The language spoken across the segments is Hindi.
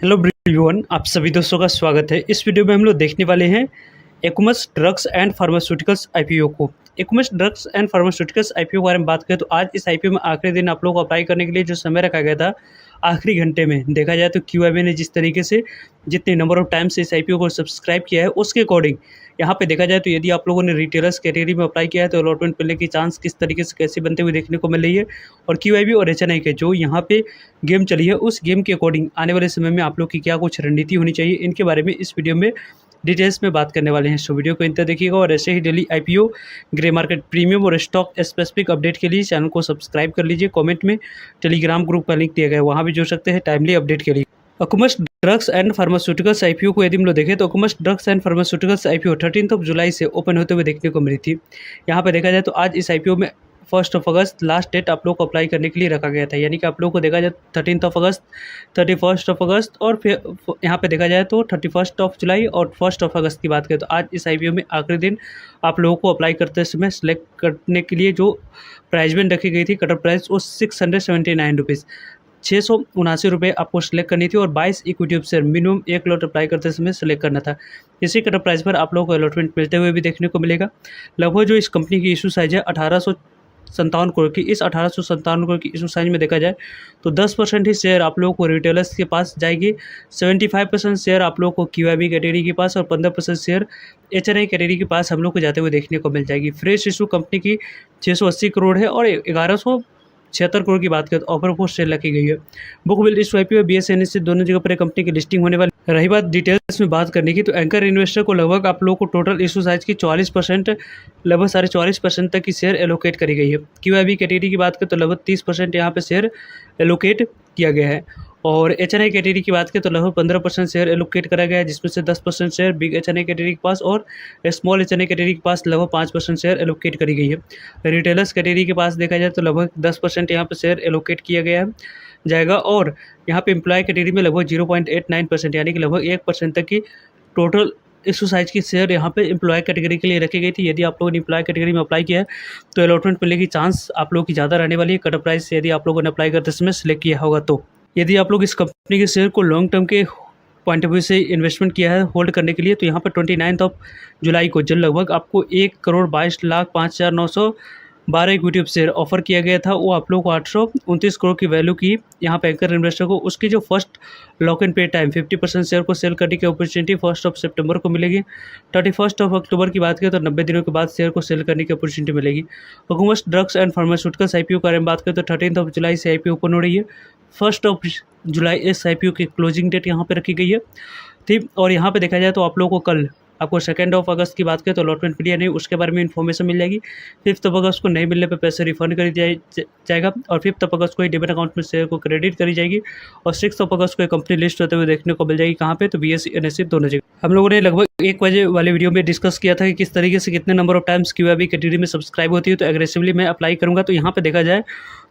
हेलो एवरीवन, आप सभी दोस्तों का स्वागत है। इस वीडियो में हम लोग देखने वाले हैं एक्युमस ड्रग्स एंड फार्मास्यूटिकल्स आईपीओ को। एक्युमस ड्रग्स एंड फार्मास्यूटिकल्स आईपीओ के बारे में बात करें तो आज इस आईपीओ में आखिरी दिन आप लोग को अप्लाई करने के लिए जो समय रखा गया था, आखिरी घंटे में देखा जाए तो क्यूआईबी ने जिस तरीके से जितने नंबर ऑफ टाइम्स इस आईपीओ को सब्सक्राइब किया है उसके अकॉर्डिंग यहाँ पे देखा जाए तो यदि आप लोगों ने रिटेलर्स कैटेगरी में अप्लाई किया है तो अलॉटमेंट मिलने की चांस किस तरीके से कैसे बनते हुए देखने को मिल रही है। और क्यूआईबी और एचएनआई के जो यहाँ पे गेम चली है उस गेम के अकॉर्डिंग आने वाले समय में आप लोग की क्या कुछ रणनीति होनी चाहिए, इनके बारे में इस वीडियो में डिटेल्स में बात करने वाले हैं। सो वीडियो को इंतजार देखिएगा और ऐसे ही daily IPO, grey market premium और स्टॉक स्पेसिफिक अपडेट के लिए चैनल को सब्सक्राइब कर लीजिए। कमेंट में टेलीग्राम ग्रुप का लिंक दिया गया है, वहाँ भी जुड़ सकते हैं टाइमली अपडेट के लिए। एक्युमस ड्रग्स एंड फार्मास्यूटिकल्स आईपीओ को यदि हम लोग देखें तो एक्युमस ड्रग्स एंड फार्मास्यूटिकल्स आईपीओ 13 जुलाई से ओपन होते हुए देखने को मिली थी। यहाँ पे देखा जाए तो आज इस आईपीओ में 1 अगस्त लास्ट डेट आप लोग को अप्लाई करने के लिए रखा गया था, यानी कि आप लोग को देखा जाए 13 अगस्त, 31 अगस्त और फिर यहाँ पे देखा जाए तो 31 जुलाई और 1 अगस्त की बात करें तो आज इस आईपीओ में आखिरी दिन आप लोगों को अप्लाई करते समय सेलेक्ट करने के लिए जो प्राइस बैंड रखी गई थी, कटर प्राइस वो 679 रुपीज़, 679 आपको सेलेक्ट करनी थी और 22 equity share minimum 1 lot apply करते समय सेलेक्ट करना था। इसी कटर प्राइस पर आप लोगों को अलॉटमेंट मिलते हुए भी देखने को मिलेगा। लगभग जो इस कंपनी की इशू साइज है 1857 करोड़ की, इस 1857 करोड़ की इशू साइज में देखा जाए तो 10% ही शेयर आप लोगों को रिटेलर्स के पास जाएगी, 75% शेयर आप लोगों को क्यूआईबी कैटेगरी के पास और 15% शेयर एचएनआई कैटेगरी के पास हम लोग को जाते हुए देखने को मिल जाएगी। फ्रेश इशू कंपनी की 680 करोड़ है और 1176 करोड़ की बात करें तो ऑफर पोस्ट सेल रखी गई है। बुक बिल्ड इस आईपीओ बीएसएनएल से दोनों जगह पर कंपनी की लिस्टिंग होने वाली। रही बात डिटेल्स में बात करने की तो एंकर इन्वेस्टर को लगभग आप लोगों को टोटल इशू साइज की 44%, लगभग 44.5% तक की शेयर एलोकेट करी गई है। क्यूआईबी कैटेगरी की बात करें तो लगभग 30% यहाँ पे शेयर एलोकेट किया गया है और एचएनआई कैटेगरी की बात करें तो लगभग 15% शेयर एलोकेट करा गया है, जिसमें से 10% शेयर बिग एचएनआई कैटेगरी के पास और स्मॉल एचएनआई कैटेगरी के पास लगभग 5% शेयर एलोकेट करी गई है। रिटेलर्स कैटेगरी के पास देखा जाए तो लगभग 10% यहाँ पर शेयर एलोकेट किया गया है जाएगा और यहाँ पे एम्प्लॉय कैटेगरी में लगभग 0.89% यानी कि लगभग 1% तक की टोटल इशू साइज की शेयर यहाँ पे एम्प्लॉय कैटेगरी के लिए रखी गई थी। यदि आप लोगों ने एम्प्लॉय कैटेगरी में अप्लाई किया है तो अलॉटमेंट मिलने की चांस आप लोगों की ज़्यादा रहने वाली है। कटर प्राइस यदि आप लोगों ने अप्लाई करते समय सिलेक्ट किया होगा तो यदि आप लोग इस कंपनी के शेयर को लॉन्ग टर्म के पॉइंट ऑफ व्यू से इन्वेस्टमेंट किया है होल्ड करने के लिए तो यहाँ पर 29 जुलाई को जब लगभग आपको 1,22,05,912 इक्विटी शेयर ऑफर किया गया था, वो आप लोग को 829 करोड़ की वैल्यू की यहाँ पे एंकर इन्वेस्टर को उसकी जो फर्स्ट लॉक एंड पे टाइम 50% शेयर को सेल करने की अपॉर्चुनिटी 1 सितंबर को मिलेगी। 31 अक्टूबर की बात करें तो 90 दिनों के बाद शेयर को सेल करने की अपॉर्चुनिटी मिलेगी। एक्युमस ड्रग्स एंड फार्मास्यूटिकल्स आईपीओ के बारे में बात करें तो 13 जुलाई से आईपीओ ओपन हो रही है। 1 जुलाई इस आईपीओ की क्लोजिंग डेट यहाँ पे रखी गई है, ठीक। और यहाँ पे देखा जाए तो आप लोगों को कल आपको 2 अगस्त की बात करें तो अलॉटमेंट मिली या नहीं उसके बारे में इन्फॉर्मेशन मिल जाएगी। 5 अगस्त को नहीं मिलने पे पैसे रिफंड कर दिया जाएगा और 5 अगस्त को ही डिमेट अकाउंट में शेयर को क्रेडिट करी जाएगी और 6 अगस्त को कंपनी लिस्ट होते हुए देखने को मिल जाएगी। कहाँ पे तो बीएसई एनएसई दोनों जगह। हम लोगों ने लगभग 1 बजे वाले वीडियो में डिस्कस किया था कि किस तरीके से कितने number of times QIB category में सब्सक्राइब होती है, तो एग्रेसिवली मैं अप्लाई करूँगा तो यहाँ पर देखा जाए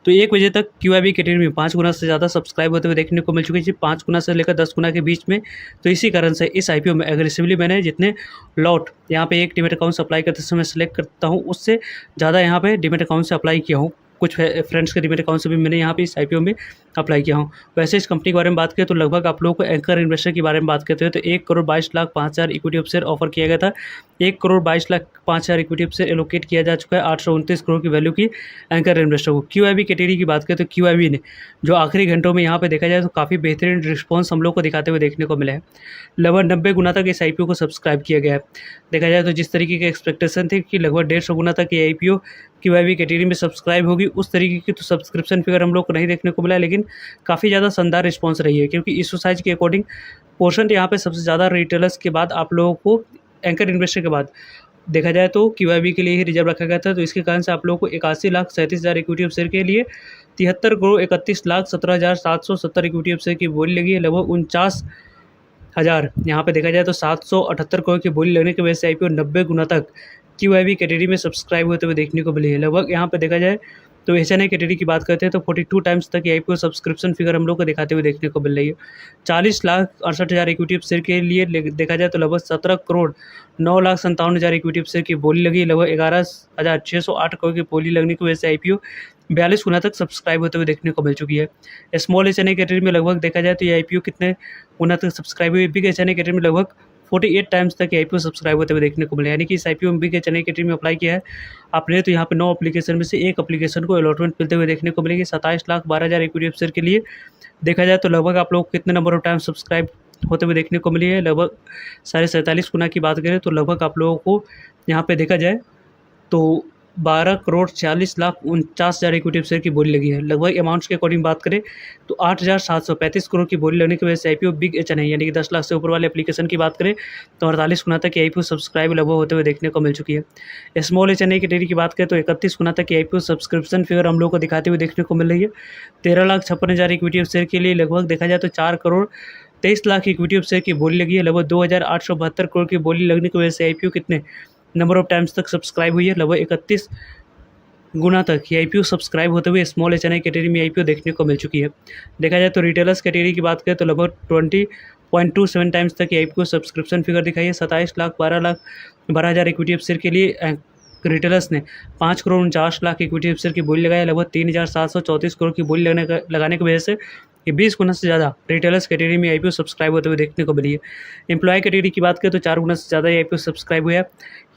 तो 1 बजे तक क्यूआईबी कैटेगरी में 5 गुना से ज़्यादा सब्सक्राइब होते हुए देखने को मिल चुकी है, 5 गुना से लेकर 10 गुना के बीच में। तो इसी कारण से इस आईपीओ में एग्रेसिवली मैंने जितने लॉट यहाँ पे एक डीमेट अकाउंट से अप्लाई करते समय सेलेक्ट करता हूँ उससे ज़्यादा यहाँ पे डीमेट अकाउंट से अप्लाई किया हूँ। कुछ फ्रेंड्स के डीमेट अकाउंट से भी मैंने यहाँ पे इस आईपीओ में अप्लाई किया हूँ। वैसे इस कंपनी के बारे में बात करें तो लगभग आप लोगों को एंकर इन्वेस्टर के बारे में बात करते हैं तो 1,22,05,000 इक्विटी शेयर ऑफर किया गया था। 1,22,05,000 इक्विटी शेयर एलोकेट किया जा चुका है 829 करोड़ की वैल्यू की एंकर इन्वेस्टर को। क्यूआईबी कैटेगरी की बात करें तो क्यूआईबी ने जो आखिरी घंटों में यहाँ पे देखा जाए तो काफ़ी बेहतरीन रिस्पॉन्स हम लोग को दिखाते हुए देखने को मिला है। लगभग 90 गुना तक इस आईपीओ को सब्सक्राइब किया गया है। देखा जाए तो जिस तरीके की एक्सपेक्टेशन थी कि लगभग 150 गुना तक ये आईपीओ क्यूआईबी कैटेगरी में सब्सक्राइब होगी, उस तरीके की तो सब्सक्रिप्शन फिगर हम लोग को नहीं देखने को मिला, लेकिन काफ़ी ज़्यादा शानदार रिस्पॉन्स रही है क्योंकि इशू साइज के अकॉर्डिंग पोर्शन यहाँ पे सबसे ज़्यादा रिटेलर्स के बाद आप लोगों को एंकर इन्वेस्टर के बाद देखा जाए तो क्यूआईबी के लिए ही रिजर्व रखा गया था। तो इसके कारण से आप लोगों को 81,37,000 इक्विटी शेयर के लिए 73,31,17,770 इक्विटी शेयर की बोली लगी है। लगभग 49,000 यहाँ पे देखा जाए तो 778 करोड़ की बोली लगने की वजह से आईपीओ 90 गुना तक क्यूआईबी कैटेगरी में सब्सक्राइब होते हुए देखने को मिली है। लगभग यहाँ पे देखा जाए तो एचएनआई कैटेगरी की बात करते हैं तो 42 टाइम्स तक आईपीओ सब्सक्रिप्शन फिगर हम लोग को दिखाते हुए देखने को मिल रही है। 40,68,000 इक्विटी शेयर के लिए देखा जाए तो लगभग 17,09,57,000 इक्विटी शेयर की बोली लगी। लगभग 11,608 करोड़ की बोली लगने की वजह से आईपीओ 42 गुना तक सब्सक्राइब होते हुए देखने को मिल चुकी है। Small H N I category में लगभग देखा जाए तो ये IPO कितने गुना तक सब्सक्राइब हुई, big H N I category में लगभग 48 टाइम्स तक ये IPO सब्सक्राइब होते हुए देखने को मिले। यानी कि इस IPO में big H N I category में अप्लाई किया है आपने तो यहाँ पे 9 एप्लीकेशन में से एक एप्लीकेशन को अलॉटमेंट मिलते हुए देखने को मिलेगी। 27,12,000 इक्विटी ऑफिसर के लिए देखा जाए तो लगभग आप लोग को कितने नंबर ऑफ टाइम सब्सक्राइब होते हुए देखने को मिली है, लगभग 47.5 गुना की बात करें तो लगभग आप लोगों को यहाँ पे देखा जाए तो 12,40,49,000 इक्विटी शेयर की बोली लगी है। लगभग अमाउंट्स के अकॉर्डिंग बात करें तो 8,735 करोड़ की बोली लगने की वजह से IPO बिग एच एन आई यानी कि 10 लाख से ऊपर वाले एप्लीकेशन की बात करें तो 48 गुना तक की IPO सब्सक्राइब लगभग होते हुए देखने को मिल चुकी है। Small H N I category की बात करें तो 31 गुना तक की IPO सब्सक्रिप्शन फिगर हम लोग को दिखाते हुए देखने को मिल रही है। 13,56,000 इक्विटी शेयर के लिए लगभग देखा जाए तो 4 करोड़ 23 लाख इक्विटी शेयर की बोली लगी है। लगभग 2,872 करोड़ की बोली लगने की वजह से IPO कितने नंबर ऑफ टाइम्स तक सब्सक्राइब हुई है, लगभग 31 गुना तक ये IPO सब्सक्राइब होते हुए small H N I category में IPO देखने को मिल चुकी है। देखा जाए तो रिटेलर्स कैटेगरी की बात करें तो लगभग 20.27 टाइम्स तक ये IPO सब्सक्रिप्शन फिगर दिखाई है। 27,12,000 इक्विटी शेयर के लिए रिटेलर्स ने 5 करोड़ 49 लाख इक्विटी शेयर की बोली लगाई। लगभग 3,734 करोड़ की बोली लगाने की वजह से ये 20 गुना से ज़्यादा रिटेलर्स कैटेगरी में IPO सब्सक्राइब होते हुए देखने को मिली है। एम्प्लॉय कैटेगरी की बात करें तो 4 गुना से ज़्यादा ये IPO सब्सक्राइब हुआ है।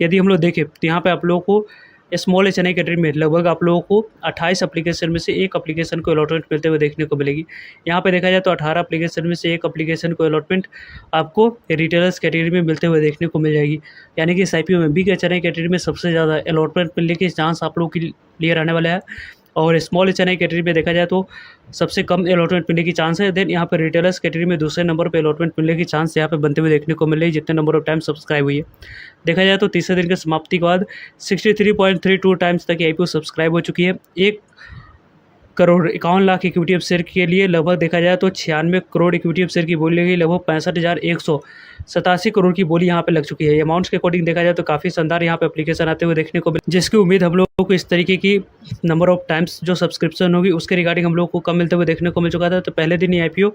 यदि हम लोग देखें तो यहाँ पे आप लोगों को small H N I category में लगभग आप लोगों को 28 एप्लीकेशन में से एक एप्लीकेशन को अलॉटमेंट मिलते हुए देखने को मिलेगी। यहाँ पे देखा जाए तो 18 एप्लीकेशन में से एक एप्लीकेशन को अलॉटमेंट आपको रिटेलर्स कैटेगरी में मिलते हुए देखने को मिल जाएगी। यानी कि इस IPO में big H N I category में सबसे ज़्यादा अलॉटमेंट मिलने के चांस आप लोगों के लिए रहने वाला है और small H N I category में देखा जाए तो सबसे कम अलॉटमेंट मिलने की चांस है। देन यहाँ पर रिटेलर्स कैटेगरी में दूसरे नंबर पर अलॉटमेंट मिलने की चांस यहाँ पे बनते हुए देखने को मिल रही है जितने नंबर ऑफ टाइम सब्सक्राइब हुई है। देखा जाए तो तीसरे दिन के समाप्ति के बाद 63.32 टाइम्स तक IPO सब्सक्राइब हो चुकी है। 1,51,00,000 इक्विटी शेयर के लिए लगभग देखा जाए तो 96 करोड़ इक्विटी शेयर की बोली लगी। लगभग 65,187 करोड़ की बोली यहाँ पे लग चुकी है। अमाउंट्स के अकॉर्डिंग देखा जाए तो काफ़ी शानदार यहाँ पे एप्लीकेशन आते हुए देखने को मिले, जिसकी उम्मीद हम लोगों को इस तरीके की नंबर ऑफ टाइम्स जो सब्सक्रिप्शन होगी उसके रिगार्डिंग हम लोग को कम मिलते हुए देखने को मिल चुका था। तो पहले दिन ये IPO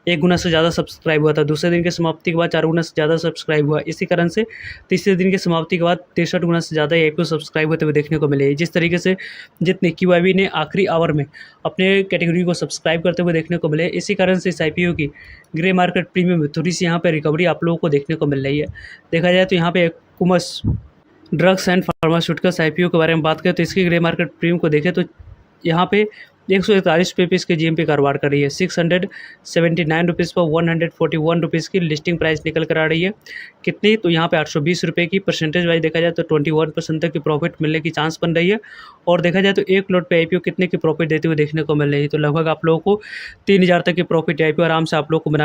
1 गुना से ज़्यादा सब्सक्राइब हुआ था, दूसरे दिन के समाप्ति के बाद 4 गुना से ज़्यादा सब्सक्राइब हुआ। इसी कारण से तीसरे दिन के समाप्ति के बाद 63 गुना से ज़्यादा IPO सब्सक्राइब होते हुए देखने को मिले। जिस तरीके से जितने QIB ने आखिरी आवर में अपने कैटेगरी को सब्सक्राइब करते हुए देखने को मिले, इसी कारण से इस IPO की ग्रे मार्केट प्रीमियम में थोड़ी सी यहाँ पर रिकवरी आप लोगों को देखने को मिल रही है। देखा जाए तो यहाँ पे एक्युमस ड्रग्स एंड फार्मास्यूटिकल्स IPO के बारे में बात करें तो इसकी ग्रे मार्केट प्रीमियम को देखें तो यहाँ पे 141 रुपये इसके GMP कारोबार कर रही है। 679 रुपीज़ पर 141 रुपीज़ की लिस्टिंग प्राइस निकल कर आ रही है। कितनी तो यहाँ पे 820 रुपये की परसेंटेज वाइज देखा जाए तो 21% तक की प्रॉफिट मिलने की चांस बन रही है। और देखा जाए तो एक लॉट पे IPO कितने की प्रॉफिट देते हुए देखने को मिल रही है, तो लगभग आप लोगों को 3,000 तक की प्रॉफिट IPO आराम से आप लोग को बनाकर